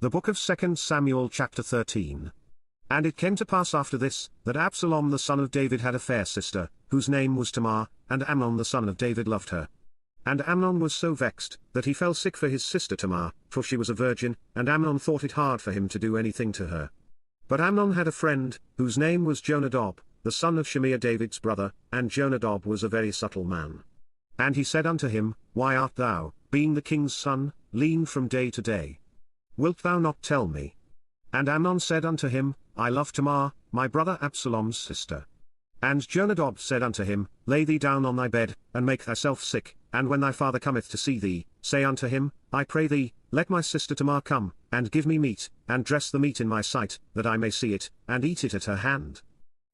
The book of 2 Samuel chapter 13. And it came to pass after this, that Absalom the son of David had a fair sister, whose name was Tamar, and Amnon the son of David loved her. And Amnon was so vexed, that he fell sick for his sister Tamar, for she was a virgin, and Amnon thought it hard for him to do anything to her. But Amnon had a friend, whose name was Jonadab, the son of Shimeah David's brother, and Jonadab was a very subtle man. And he said unto him, Why art thou, being the king's son, lean from day to day? Wilt thou not tell me? And Amnon said unto him, I love Tamar, my brother Absalom's sister. And Jonadab said unto him, Lay thee down on thy bed, and make thyself sick, and when thy father cometh to see thee, say unto him, I pray thee, let my sister Tamar come, and give me meat, and dress the meat in my sight, that I may see it, and eat it at her hand.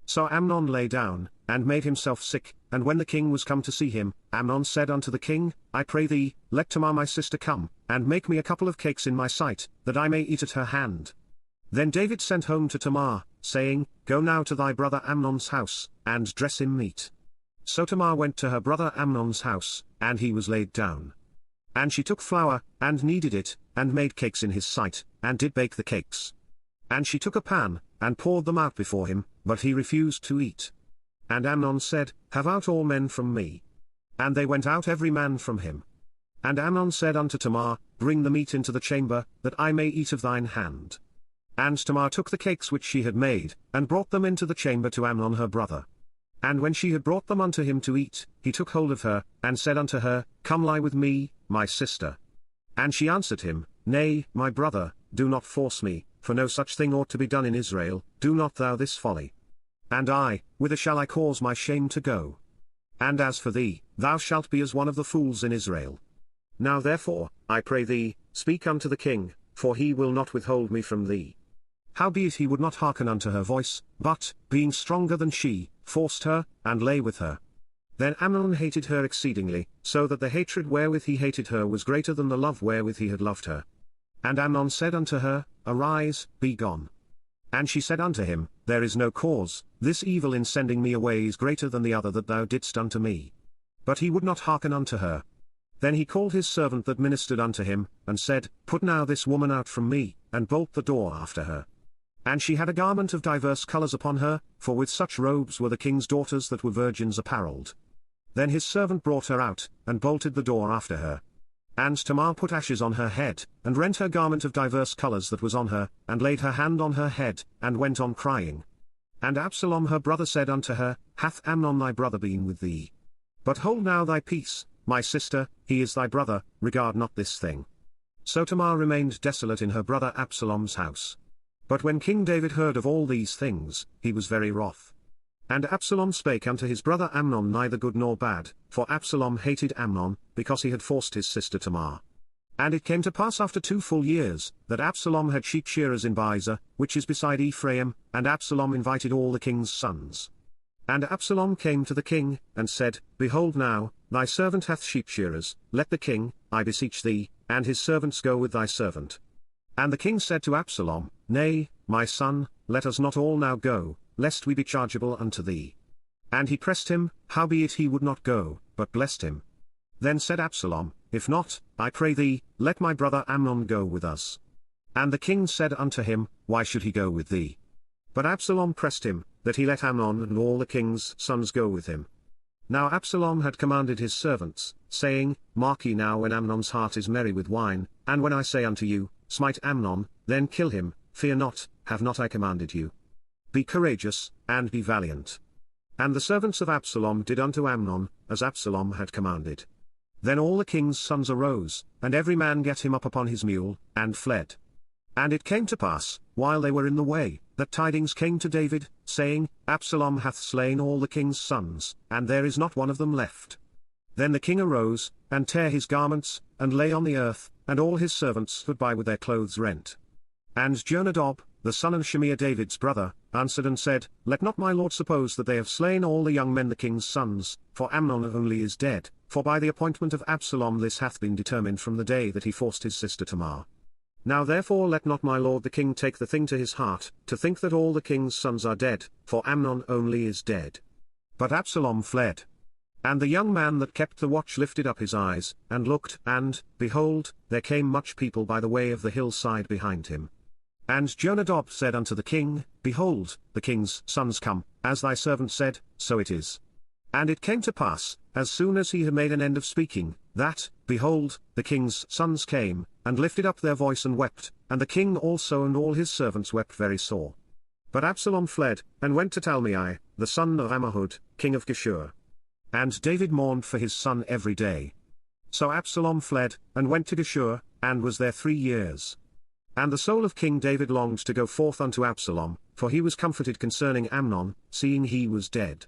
So Amnon lay down, and made himself sick, and when the king was come to see him, Amnon said unto the king, I pray thee, let Tamar my sister come, and make me a couple of cakes in my sight, that I may eat at her hand. Then David sent home to Tamar, saying, Go now to thy brother Amnon's house, and dress him meat. So Tamar went to her brother Amnon's house, and he was laid down. And she took flour, and kneaded it, and made cakes in his sight, and did bake the cakes. And she took a pan, and poured them out before him, but he refused to eat. And Amnon said, Have out all men from me. And they went out every man from him. And Amnon said unto Tamar, Bring the meat into the chamber, that I may eat of thine hand. And Tamar took the cakes which she had made, and brought them into the chamber to Amnon her brother. And when she had brought them unto him to eat, he took hold of her, and said unto her, Come lie with me, my sister. And she answered him, Nay, my brother, do not force me, for no such thing ought to be done in Israel, do not thou this folly. And I, whither shall I cause my shame to go? And as for thee, thou shalt be as one of the fools in Israel. Now therefore, I pray thee, speak unto the king, for he will not withhold me from thee. Howbeit he would not hearken unto her voice, but, being stronger than she, forced her, and lay with her. Then Amnon hated her exceedingly, so that the hatred wherewith he hated her was greater than the love wherewith he had loved her. And Amnon said unto her, Arise, be gone. And she said unto him, There is no cause, this evil in sending me away is greater than the other that thou didst unto me. But he would not hearken unto her. Then he called his servant that ministered unto him, and said, Put now this woman out from me, and bolt the door after her. And she had a garment of divers colours upon her, for with such robes were the king's daughters that were virgins apparelled. Then his servant brought her out, and bolted the door after her. And Tamar put ashes on her head, and rent her garment of divers colours that was on her, and laid her hand on her head, and went on crying. And Absalom her brother said unto her, Hath Amnon thy brother been with thee? But hold now thy peace, my sister, he is thy brother, regard not this thing. So Tamar remained desolate in her brother Absalom's house. But when King David heard of all these things, he was very wroth. And Absalom spake unto his brother Amnon neither good nor bad, for Absalom hated Amnon, because he had forced his sister Tamar. And it came to pass after 2 full years, that Absalom had sheep shearers in Bezer, which is beside Ephraim, and Absalom invited all the king's sons. And Absalom came to the king, and said, Behold now, thy servant hath sheep shearers, let the king, I beseech thee, and his servants go with thy servant. And the king said to Absalom, Nay, my son, let us not all now go, lest we be chargeable unto thee. And he pressed him, howbeit he would not go, but blessed him. Then said Absalom, If not, I pray thee, let my brother Amnon go with us. And the king said unto him, Why should he go with thee? But Absalom pressed him, that he let Amnon and all the king's sons go with him. Now Absalom had commanded his servants, saying, Mark ye now when Amnon's heart is merry with wine, and when I say unto you, Smite Amnon, then kill him, fear not, have not I commanded you? Be courageous, and be valiant. And the servants of Absalom did unto Amnon, as Absalom had commanded. Then all the king's sons arose, and every man gat him up upon his mule, and fled. And it came to pass, while they were in the way, that tidings came to David, saying, Absalom hath slain all the king's sons, and there is not one of them left. Then the king arose, and tare his garments, and lay on the earth, and all his servants stood by with their clothes rent. And Jonadab, the son of Shimeah David's brother, answered and said, Let not my lord suppose that they have slain all the young men the king's sons, for Amnon only is dead, for by the appointment of Absalom this hath been determined from the day that he forced his sister Tamar. Now therefore let not my lord the king take the thing to his heart, to think that all the king's sons are dead, for Amnon only is dead. But Absalom fled. And the young man that kept the watch lifted up his eyes, and looked, and, behold, there came much people by the way of the hillside behind him. And Jonadab said unto the king, Behold, the king's sons come, as thy servant said, so it is. And it came to pass, as soon as he had made an end of speaking, that, behold, the king's sons came, and lifted up their voice and wept, and the king also and all his servants wept very sore. But Absalom fled, and went to Talmai, the son of Ammihud, king of Geshur. And David mourned for his son every day. So Absalom fled, and went to Geshur, and was there 3 years. And the soul of King David longed to go forth unto Absalom, for he was comforted concerning Amnon, seeing he was dead.